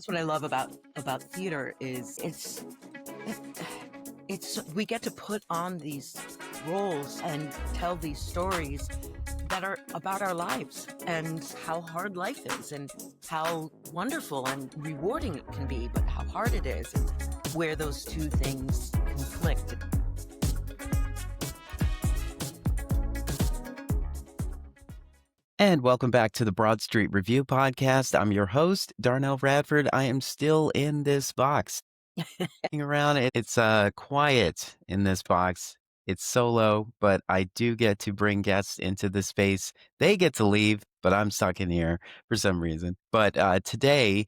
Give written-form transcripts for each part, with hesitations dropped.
what I love about theater is it's we get to put on these roles and tell these stories that are about our lives and how hard life is and how wonderful and rewarding it can be, but how hard it is and where those two things conflict. And welcome back to the Broad Street Review podcast. I'm your host, Darnelle Radford. I am still in this box. Hanging around, it's quiet in this box. It's solo, but I do get to bring guests into the space. They get to leave, but I'm stuck in here for some reason. But today,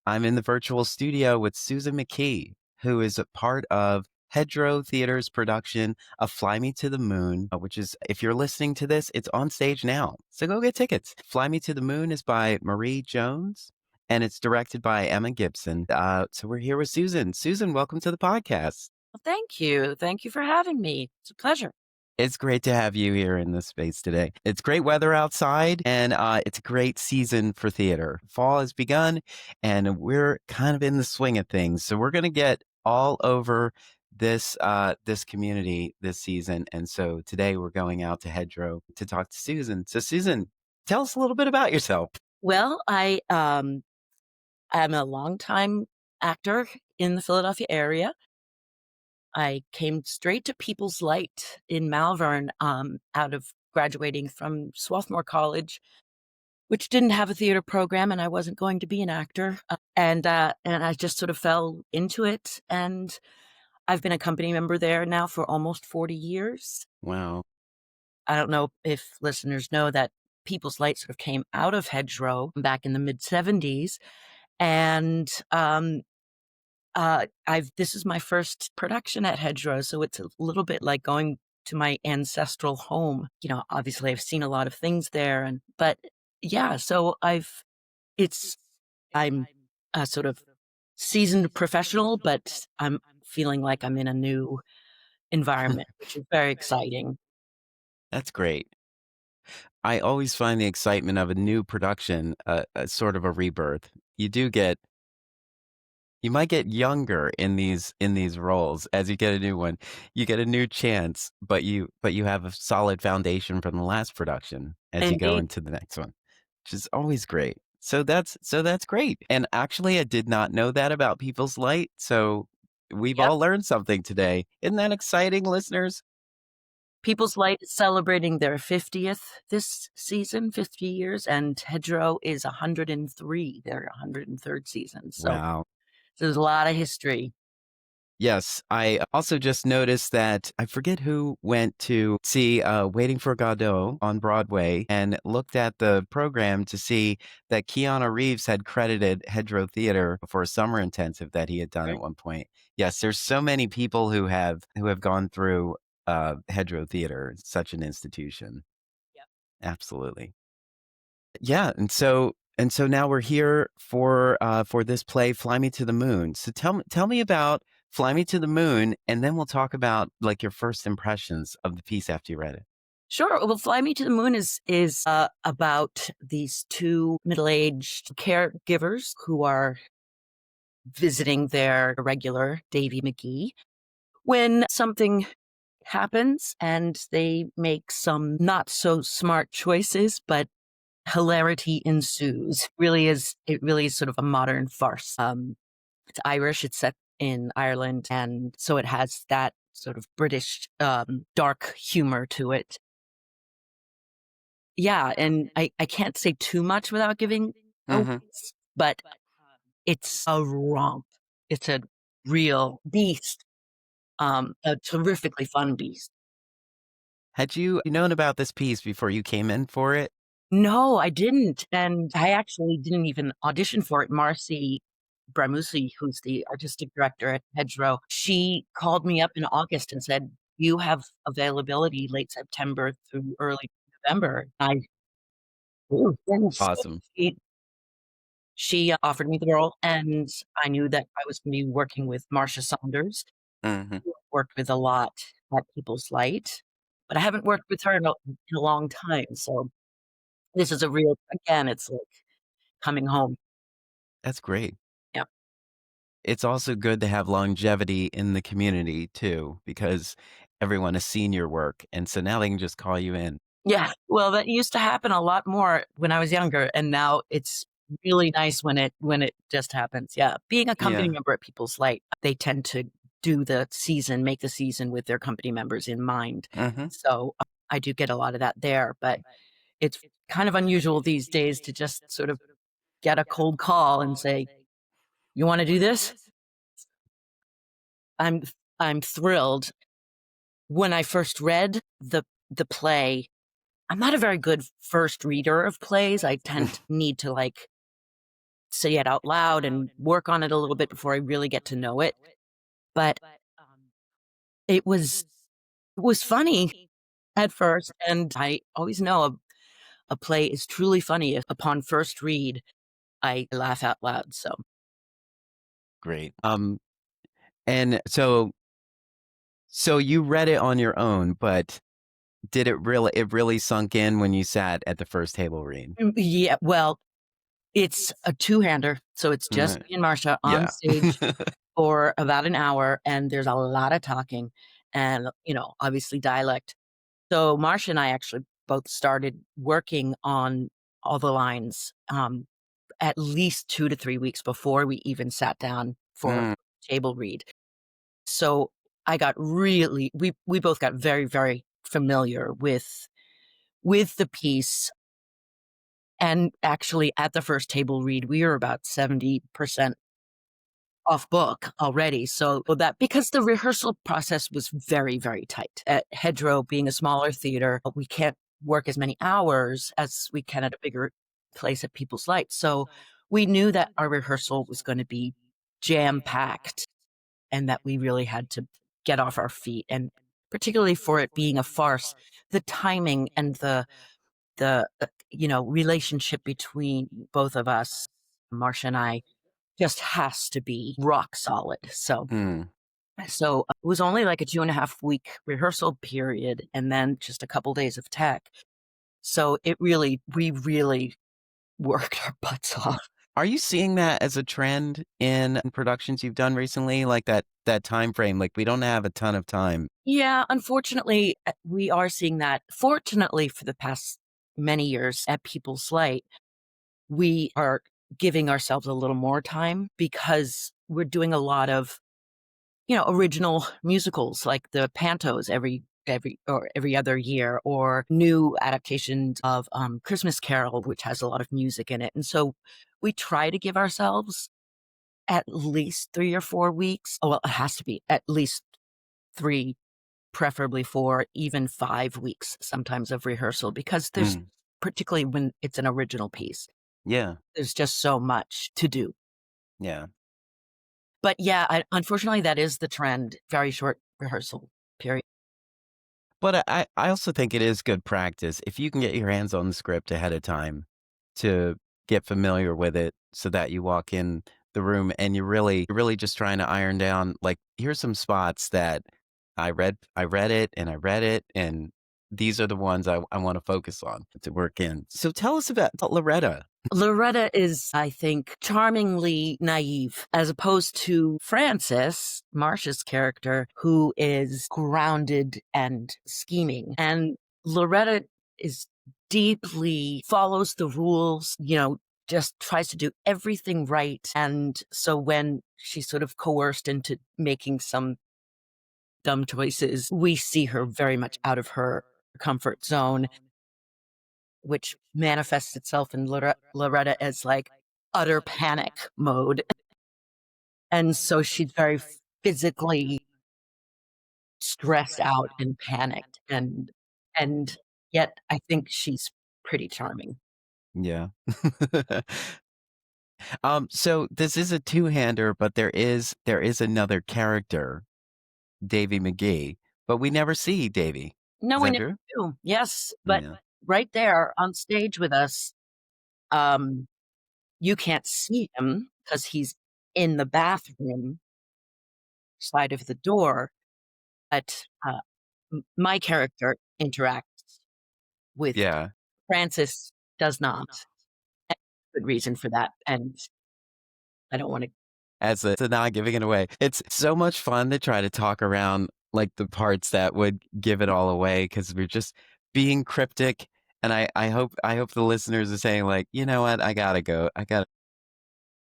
I'm in the virtual studio with Susan McKey, who is a part of Hedgerow Theatre's production of Fly Me to the Moon, which is, if you're listening to this, it's on stage now. So go get tickets. Fly Me to the Moon is by Marie Jones, and it's directed by Emma Gibson. So we're here with Susan. Susan, welcome to the podcast. Well, thank you. Thank you for having me. It's a pleasure. It's great to have you here in this space today. It's great weather outside, and it's a great season for theater. Fall has begun, and we're kind of in the swing of things. So we're going to get all over this community this season. And so today we're going out to Hedgerow to talk to Susan. So Susan, tell us a little bit about yourself. Well, I'm a longtime actor in the Philadelphia area. I came straight to People's Light in Malvern out of graduating from Swarthmore College, which didn't have a theater program, and I wasn't going to be an actor. And I just sort of fell into it, and I've been a company member there now for almost 40 years. Wow. I don't know if listeners know that People's Light sort of came out of Hedgerow back in the mid-'70s, and this is my first production at Hedgerow, so it's a little bit like going to my ancestral home. You know, obviously I've seen a lot of things there, but yeah, so I'm a sort of seasoned professional, but I'm feeling like I'm in a new environment, which is very exciting. That's great. I always find the excitement of a new production a sort of a rebirth. You might get younger in these roles as you get a new one. You get a new chance, but you have a solid foundation from the last production as you go Indeed. into the next one, which is always great. So that's great. And actually, I did not know that about People's Light. So we've Yep. all learned something today. Isn't that exciting, listeners? People's Light is celebrating their 50th this season, 50 years, and Hedgerow is 103, their 103rd season. Wow. So there's a lot of history. Yes, I also just noticed that I forget who went to see Waiting for Godot on Broadway and looked at the program to see that Keanu Reeves had credited Hedgerow Theatre for a summer intensive that he had done Right. at one point. Yes, there's so many people who have gone through Hedgerow Theatre. It's such an institution. Yep. Absolutely. Yeah, and so now we're here for this play, Fly Me to the Moon. So tell me about Fly Me to the Moon, and then we'll talk about like your first impressions of the piece after you read it. Sure. Well, Fly Me to the Moon is about these two middle-aged caregivers who are visiting their regular Davy McGee when something happens and they make some not so smart choices, but hilarity ensues. It really is sort of a modern farce. It's Irish. It's set in Ireland, and so it has that sort of British dark humor to it. Yeah, and I can't say too much without giving away, but it's a romp. It's a real beast, a terrifically fun beast. Had you known about this piece before you came in for it? No, I didn't, and I actually didn't even audition for it. Marcy Bramusi, who's the artistic director at Hedgerow, she called me up in August and said, "You have availability late September through early November." Ooh, so Awesome. she offered me the role, and I knew that I was going to be working with Marcia Saunders, hmm who I've worked with a lot at People's Light, but I haven't worked with her in a long time. So this is again, it's like coming home. That's great. Yeah. it's also good to have longevity in the community too, because everyone has seen your work, and so now they can just call you in. Yeah, well, that used to happen a lot more when I was younger, and now it's really nice when it just happens, yeah. Being a company Yeah. member at People's Light, they tend to do the season make the season with their company members in mind. Mhm. So, I do get a lot of that there, but it's kind of unusual these days to just sort of get a cold call and say, "You wanna do this?" I'm I'm thrilled. When I first read the play, I'm not a very good first reader of plays. I tend to need to, like, say it out loud and work on it a little bit before I really get to know it, but it was it was funny at first, and I always know a play is truly funny if upon first read, I laugh out loud, so Great. And so you read it on your own, but did it really sunk in when you sat at the first table read? yeah, well, it's a two-hander, so it's just Mhm. me and Marcia on Yeah. stage for about an hour, and there's a lot of talking and, obviously dialect. So Marcia and I actually both started working on all the lines, at least 2 to 3 weeks before we even sat down for a Mm. table read. So I got really we both got very, very familiar with the piece, and actually at the first table read, we were about 70% off book already. So that because the rehearsal process was very, very tight. At Hedgerow being a smaller theater, we can't work as many hours as we can at a bigger place at People's Light. So we knew that our rehearsal was going to be jam packed and that we really had to get off our feet. And particularly for it being a farce, the timing and the relationship between both of us, Marcia and I, just has to be rock solid. Mm. It was only like a 2.5 week rehearsal period and then just a couple days of tech. So we really worked our butts off. Are you seeing that as a trend in productions you've done recently? Like that time frame, like, we don't have a ton of time. Yeah, unfortunately, we are seeing that. Fortunately, for the past many years at People's Light, we are giving ourselves a little more time because we're doing a lot of original musicals like the pantos every other year, or new adaptations of Christmas Carol, which has a lot of music in it. And so we try to give ourselves at least 3 or 4 weeks. Oh, well, it has to be at least three, preferably 4, even 5 weeks sometimes of rehearsal, because there's Mm. particularly when it's an original piece, Yeah. there's just so much to do. Yeah. But yeah, unfortunately, that is the trend. Very short rehearsal period. But I also think it is good practice if you can get your hands on the script ahead of time to get familiar with it so that you walk in the room and you're really just trying to iron down, like, here's some spots that I read it, and these are the ones I want to focus on to work in. So tell us about Loretta. Loretta is, I think, charmingly naive, as opposed to Frances, Marcia's character, who is grounded and scheming. And Loretta is deeply follows the rules, just tries to do everything right. And so when she's sort of coerced into making some dumb choices, we see her very much out of her comfort zone, which manifests itself in Loretta as like utter panic mode. And so she's very physically stressed out and panicked, and yet I think she's pretty charming. Yeah. So this is a two-hander, but there is another character, Davy McGee, but we never see Davy. No, Is we that never true? do. Yes, but Yeah. right there on stage with us, um, you can't see him because he's in the bathroom side of the door, but, my character interacts with Yeah. Francis does not. And good reason for that, and I don't wanna as a to not giving it away. It's so much fun to try to talk around, like, the parts that would give it all away because 'cause we're just being cryptic, and I hope the listeners are saying, like, "You know what? I gotta go. I gotta."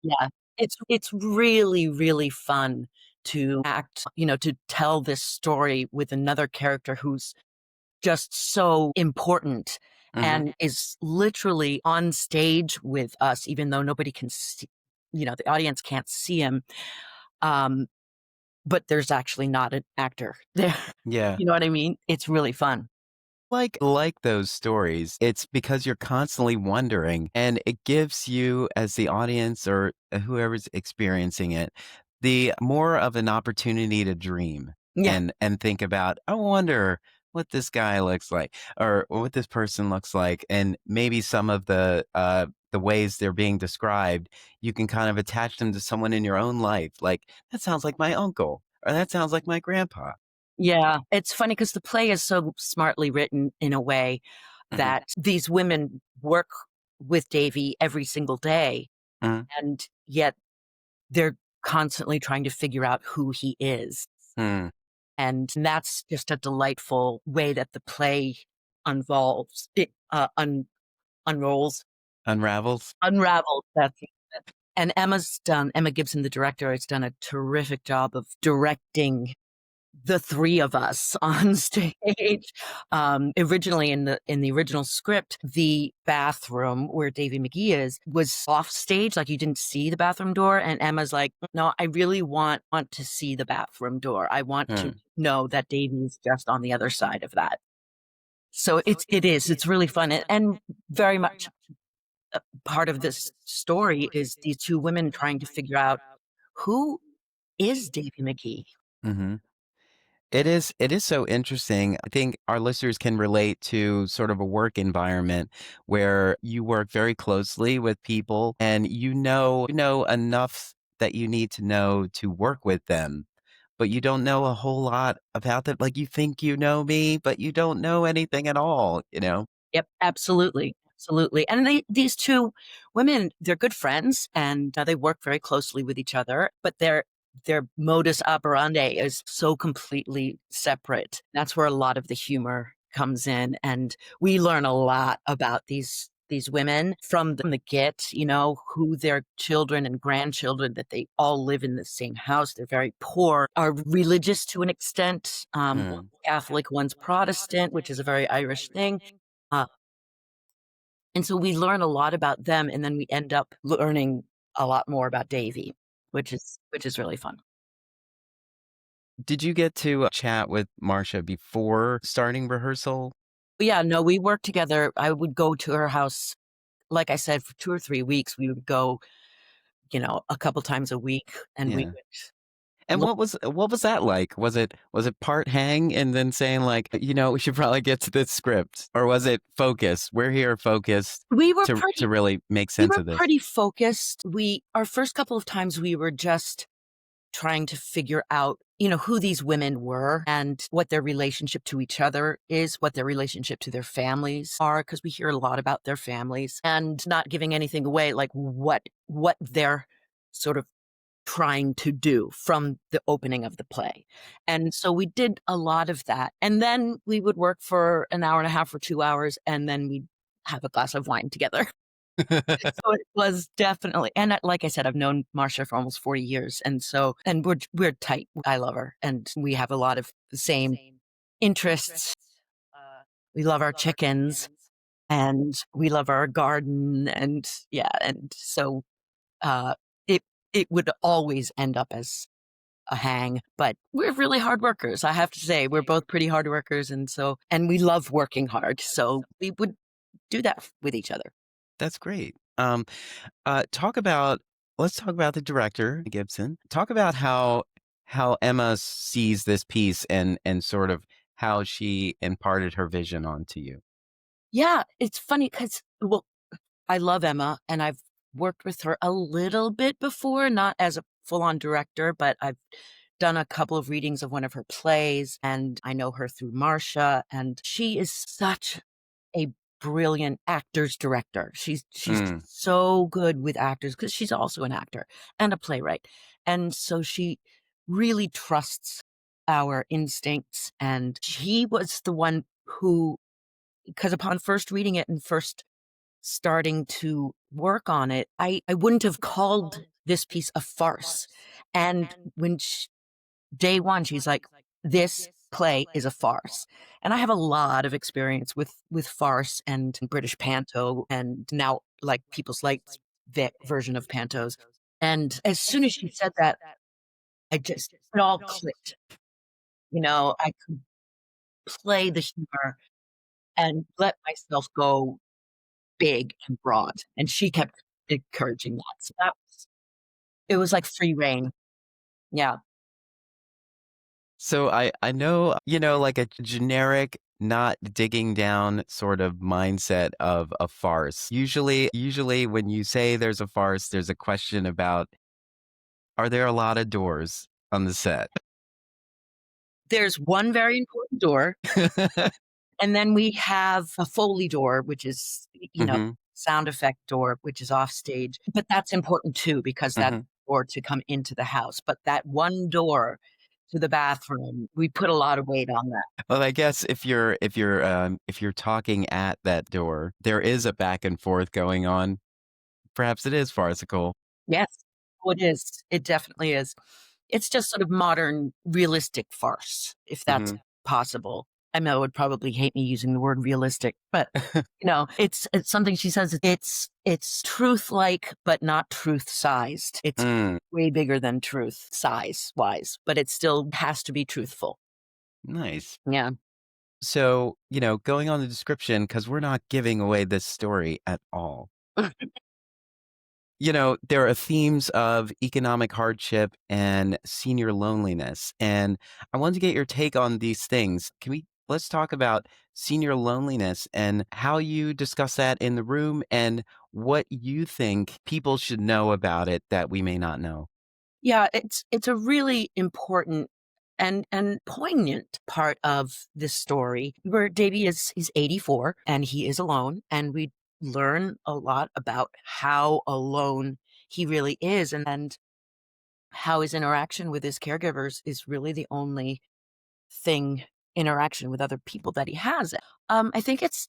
Yeah. It's really, really fun to act, to tell this story with another character who's just so important Mhm. and is literally on stage with us, even though nobody can see, the audience can't see him. Um, but there's actually not an actor there. Yeah. You know what I mean? It's really fun. Like those stories, it's because you're constantly wondering, and it gives you as the audience or whoever's experiencing it, the more of an opportunity to dream Yeah. and think about, "I wonder what this guy looks like or what this person looks like," and maybe some of the ways they're being described, you can kind of attach them to someone in your own life, like, "That sounds like my uncle," or, "That sounds like my grandpa." Yeah. It's funny because the play is so smartly written in a way Mhm. that these women work with Davy every single day, Mhm. and yet they're constantly trying to figure out who he is. Mm. And that's just a delightful way that the play unvolves it, unrolls, Unravels? unravels, that's it. And Emma Gibson, the director, has done a terrific job of directing the 3 of us on stage. Originally in the original script, the bathroom where Davy McGee is was off stage, like, you didn't see the bathroom door, and Emma's like, "No, I really want to see the bathroom door. I want to Mm. know that Davy's just on the other side of that." So it's really fun, and very much part of this story is these 2 women trying to figure out who is Davy McGee. Mhm. It is so interesting. I think our listeners can relate to sort of a work environment where you work very closely with people and you know enough that you need to know to work with them, but you don't know a whole lot about them. Like, you think you know me, but you don't know anything at all, you know? Yep, absolutely, absolutely, and these 2 women, they're good friends, and, they work very closely with each other, but their modus operandi is so completely separate. That's where a lot of the humor comes in, and we learn a lot about these women from the get, who their children and grandchildren, that they all live in the same house, they're very poor, are religious to an extent, Mm. one's Catholic, one's Protestant, which is a very Irish thing. Uh, and so we learn a lot about them, and then we end up learning a lot more about Davy, which is really fun. Did you get to chat with Marcia before starting rehearsal? But yeah, no, we worked together. I would go to her house, like I said, for 2 or 3 weeks. We would go, a couple times a week, and we Yeah. would And look. what was that like? Was it part hang and then saying like, "We should probably get to this script," or was it focus? "We're here focused We were to pretty really make we sense were of this." pretty focused. Our first couple of times, we were just trying to figure out, who these women were and what their relationship to each other is, what their relationship to their families are, because we hear a lot about their families, and not giving anything away, like what they're sort of trying to do from the opening of the play. And so we did a lot of that. And then we would work for an hour and a half or 2 hours, and then we'd have a glass of wine together. So it was definitely, and like I said, I've known Marcia for almost 40 years, and we're tight. I love her, and we have a lot of the same interests. We love our chickens, and we love our garden, and yeah, and so, uh, it it would always end up as a hang, but we're really hard workers, I have to say. We're both pretty hard workers, and we love working hard, so we would do that with each other. That's great. Talk about let's talk about the director, Gibson. Talk about how Emma sees this piece and sort of how she imparted her vision onto you. Yeah, it's funny because, well, I love Emma, and I've worked with her a little bit before, not as a full-on director, but I've done a couple of readings of one of her plays, and I know her through Marcia, and she is such a brilliant actor's director. She's Mm. just so good with actors because she's also an actor and a playwright, And so she really trusts our instincts. And he was the one who, because upon first reading it and first starting to work on it, I wouldn't have called this piece a farce. And when day one, she's like, "This play is a farce." And I have a lot of experience with farce and British panto and now, like, People's Light's version of pantos. And as soon as she said that, I just it all clicked. I could play the humor and let myself go big and broad, and she kept encouraging that. So it was like free rein. Yeah. So I know, like a generic not digging down sort of mindset of a farce. Usually when you say there's a farce, there's a question about, are there a lot of doors on the set? There's one very important door. And then we have a Foley door, which is, Mhm, sound effect door, which is off stage. But that's important too, because that's mhm. the door to come into the house. But that one door to the bathroom, we put a lot of weight on that. Well, I guess if you're talking at that door, there is a back and forth going on. Perhaps it is farcical. Yes. Oh, it is. It definitely is. It's just sort of modern realistic farce, if that's Mhm. possible. I know would probably hate me using the word realistic, but it's something she says it's truth like, but not truth sized. It's Mm, way bigger than truth size wise, but it still has to be truthful. nice. Yeah. So, going on the description, because we're not giving away this story at all. There are themes of economic hardship and senior loneliness. And I wanted to get your take on these things. Let's talk about senior loneliness and how you discuss that in the room and what you think people should know about it that we may not know. Yeah, it's a really important and poignant part of this story where Davy is 84 and he is alone, and we learn a lot about how alone he really is, and how his interaction with his caregivers is really the only thing interaction with other people that he has. I think it-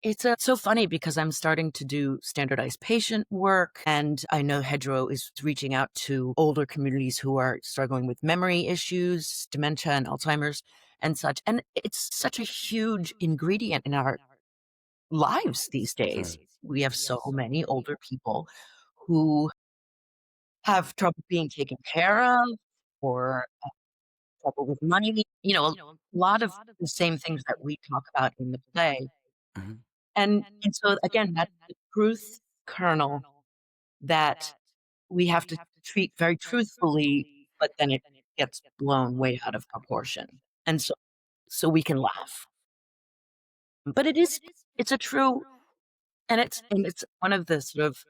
it's so funny because I'm starting to do standardized patient work, and I know Hedgerow is reaching out to older communities who are struggling with memory issues, dementia, and Alzheimer's and such. And it's such a huge ingredient in our lives these days. Mm. We have so many older people who have trouble being taken care of, or trouble with money, a lot of the same things that we talk about in the play. Mhm. And so again, that's the truth kernel that we have to treat very truthfully, but then it gets blown way out of proportion. And so we can laugh. But it's a true, and it's one of the sort of,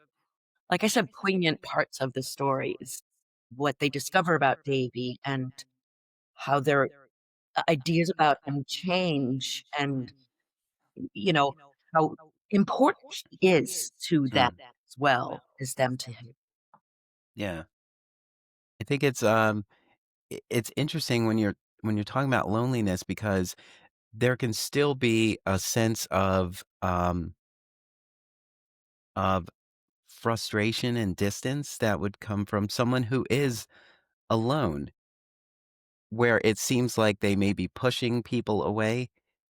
like I said, poignant parts of the story is what they discover about Davy and how their ideas about him change, and you know, how important he is to them Mm. as well as them to him. Yeah. I think it's interesting when you're talking about loneliness because there can still be a sense of frustration and distance that would come from someone who is alone, where it seems like they may be pushing people away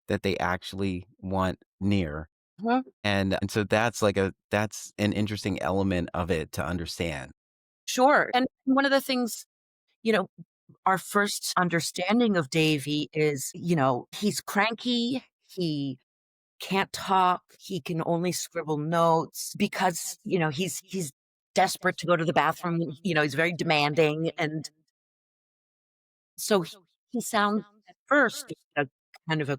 that they actually want near. Mhm. And so that's an interesting element of it to understand. Sure. And one of the things, you know, our first understanding of Davy is, he's cranky, he can't talk, he can only scribble notes because, he's desperate to go to the bathroom, he's very demanding, and so he sounds at first a kind of a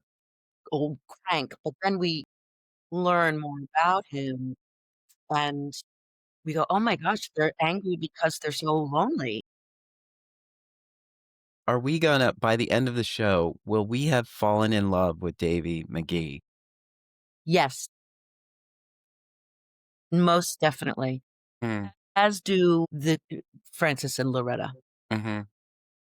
old crank, but then we learn more about him, and we go, "Oh my gosh, they're angry because they're so lonely." Are we gonna by the end of the show, will we have fallen in love with Davy McGee? Yes, most definitely. Hmm. As do the Francis and Loretta. Mhm.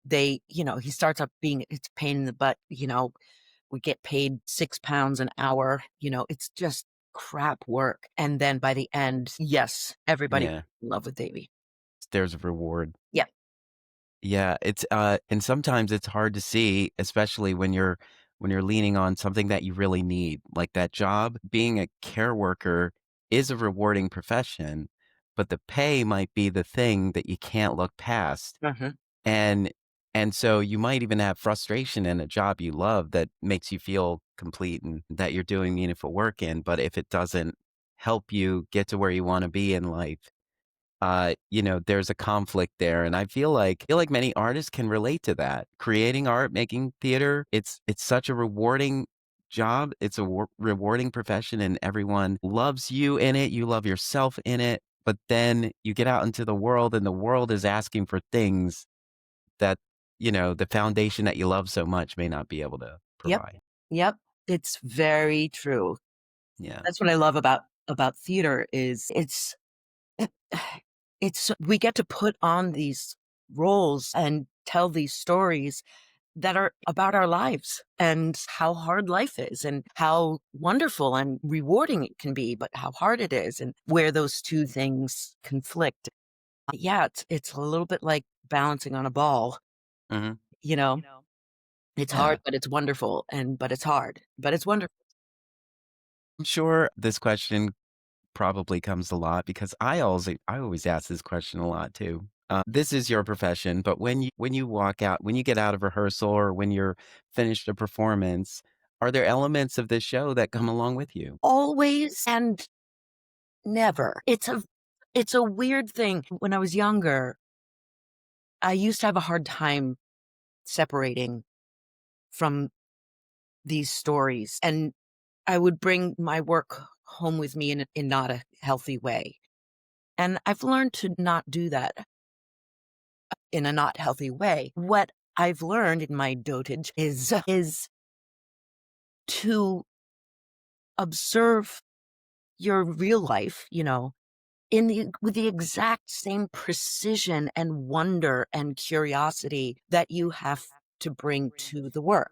He starts up being it's a pain in the butt, we get paid £6 an hour, it's just crap work. And then by the end, yes, everybody Yeah. in love with Davy. There's a reward. Yeah. Yeah, and sometimes it's hard to see, especially when you're leaning on something that you really need, like that job. Being a care worker is a rewarding profession, but the pay might be the thing that you can't look past. Mhm. And and so you might even have frustration in a job you love that makes you feel complete and that you're doing meaningful work in, but if it doesn't help you get to where you wanna be in life, there's a conflict there, and I feel like many artists can relate to that. Creating art, making theater, it's such a rewarding job. It's a rewarding profession, and everyone loves you in it. You love yourself in it, but then you get out into the world, and the world is asking for things that the foundation that you love so much may not be able to Yep. provide. Yep. It's very true. Yeah. That's what I love about theater is it's we get to put on these roles and tell these stories that are about our lives and how hard life is and how wonderful and rewarding it can be, but how hard it is and where those two things conflict. Yeah, it's a little bit like balancing on a ball, Mhm. you know? It's Yeah. hard, but it's wonderful, but it's hard, but it's wonderful. I'm sure this question probably comes a lot because I always ask this question a lot too. This is your profession, but when you walk out, when you get out of rehearsal or when you're finished a performance, are there elements of this show that come along with you? Always and never. It's a weird thing. When I was younger, I used to have a hard time separating from these stories, and I would bring my work home with me in not a healthy way. And I've learned to not do that in a not healthy way. What I've learned in my dotage is to observe your real life, in the with the exact same precision and wonder and curiosity that you have to bring to the work,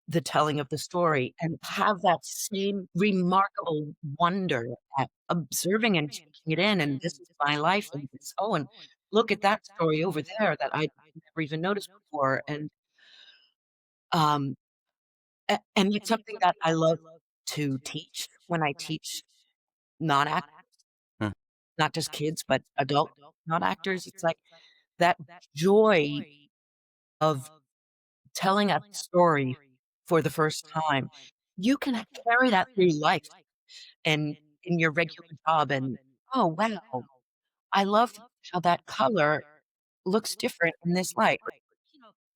the telling of the story, and have that same remarkable wonder at observing and taking it in, and this is my life, and and look at that story over there that I never even noticed before, um, and it's something that I love to teach when I teach non-act Hmm. not just kids, but adult non-actors. It's like that joy of telling a story for the first time. You can carry that through life and in your regular job and, "Oh, wow, I love how that color looks different in this light." Or,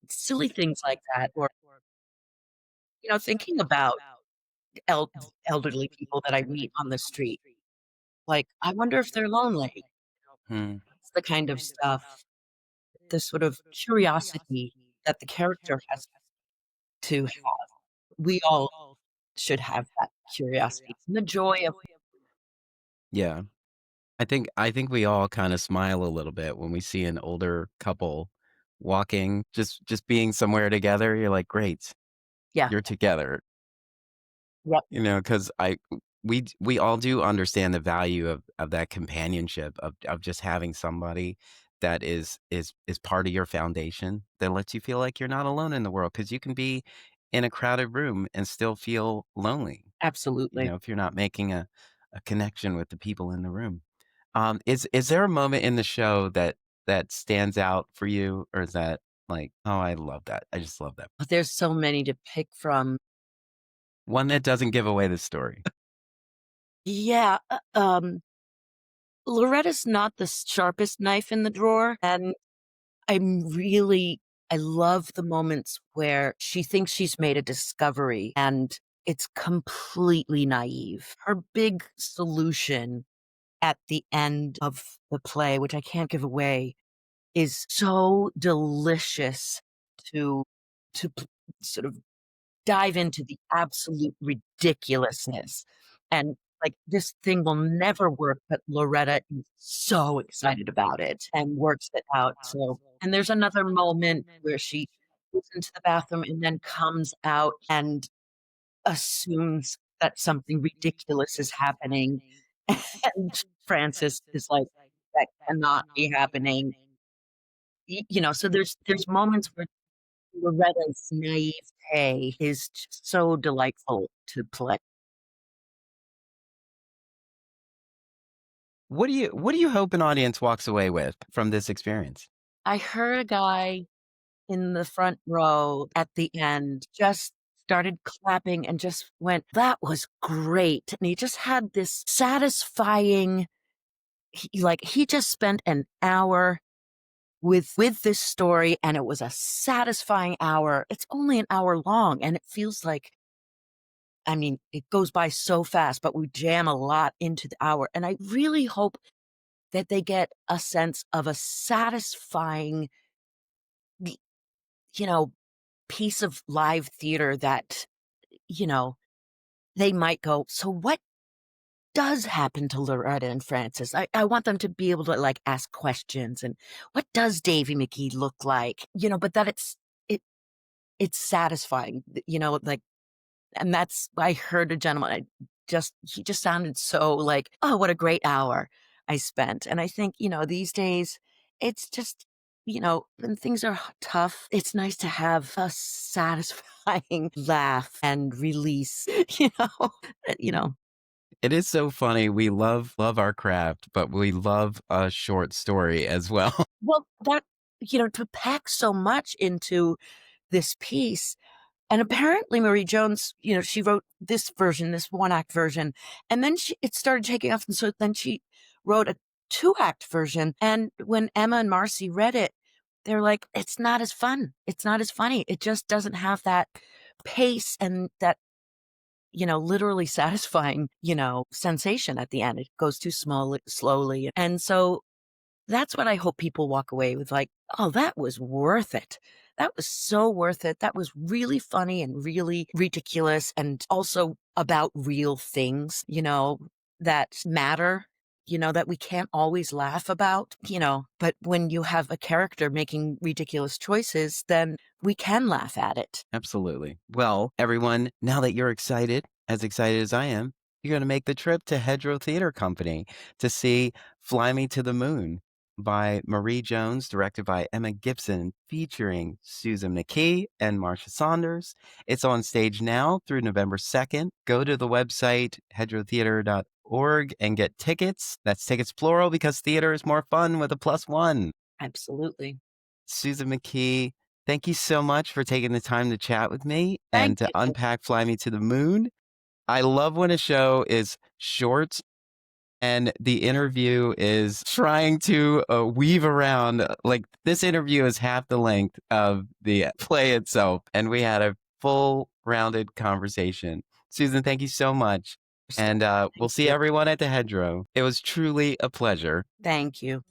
silly things like that, or, thinking about el elderly people that I meet on the street. Like, I wonder if they're lonely. Hmm. It's the kind of stuff, the sort of curiosity that the character has to have. We all should have that curiosity and the joy of Yeah. I think we all kinda smile a little bit when we see an older couple walking, just being somewhere together. You're like, "Great, yeah, you're together." yep, Because we all do understand the value of that companionship, of just having somebody that is part of your foundation, that lets you feel like you're not alone in the world. Because you can be in a crowded room and still feel lonely, absolutely. if you're not making a connection with the people in the room. Is there a moment in the show that stands out for you, or is that like, "Oh, I love that. I just love that." There's so many to pick from. One that doesn't give away the story. Yeah, Loretta's not the sharpest knife in the drawer, and I love the moments where she thinks she's made a discovery and it's completely naive. Her big solution at the end of the play, which I can't give away, is so delicious to to sort of dive into the absolute ridiculousness and like, this thing will never work, but Loretta is so excited about it and works it out, so and there's another moment where she goes into the bathroom and then comes out and assumes that something ridiculous is happening, and Frances is like, "That cannot be happening." So there's moments where Loretta's naivete is just so delightful to play. What do you hope an audience walks away with from this experience? I heard a guy in the front row at the end just started clapping and just went, "That was great." And he just had this satisfying he just spent an hour with this story, and it was a satisfying hour. It's only an hour long, and it feels like I mean, it goes by so fast, but we jam a lot into the hour, and I really hope that they get a sense of a satisfying, y you know, piece of live theater that, you know, they might go, "So what does happen to Loretta and Francis?" I want them to be able to, like, ask questions, and, "What does Davy McGee look like?" But that it it's satisfying, like and that's I heard a gentleman, he just sounded so like, "Oh, what a great hour I spent." And I think, these days, it's just, when things are tough, it's nice to have a satisfying laugh and release, you know? It is so funny. We love our craft, but we love a short story as well. Well, to pack so much into this piece. And apparently Marie Jones, she wrote this version, this one-act version, and then it started taking off, and so then she wrote a two-act version, and when Emma and Marcy read it, they're like, "It's not as fun. It's not as funny. It just doesn't have that pace and that, literally satisfying, sensation at the end. It goes too slowly." And so that's what I hope people walk away with, like, "Oh, that was worth it. That was so worth it. That was really funny and really ridiculous and also about real things, that matter, that we can't always laugh about, but when you have a character making ridiculous choices, then we can laugh at it." Absolutely. Well, everyone, now that you're as excited as I am, you're going to make the trip to Hedgerow Theatre Company to see Fly Me to the Moon by Marie Jones, directed by Emma Gibson, featuring Susan McKey and Marcia Saunders. It's on stage now through November 2nd. Go to the website, hedgerowtheater.org, and get tickets. That's tickets plural because theater is more fun with a plus one. Absolutely. Susan McKey, thank you so much for taking the time to chat with me and Thank to you. unpack Fly Me to the Moon. I love when a show is short and the interview is trying to weave around. Like, this interview is half the length of the play itself, and we had a full rounded conversation. Susan, thank you so much. And we'll Thank see you. everyone at the Hedgerow. It was truly a pleasure. Thank you.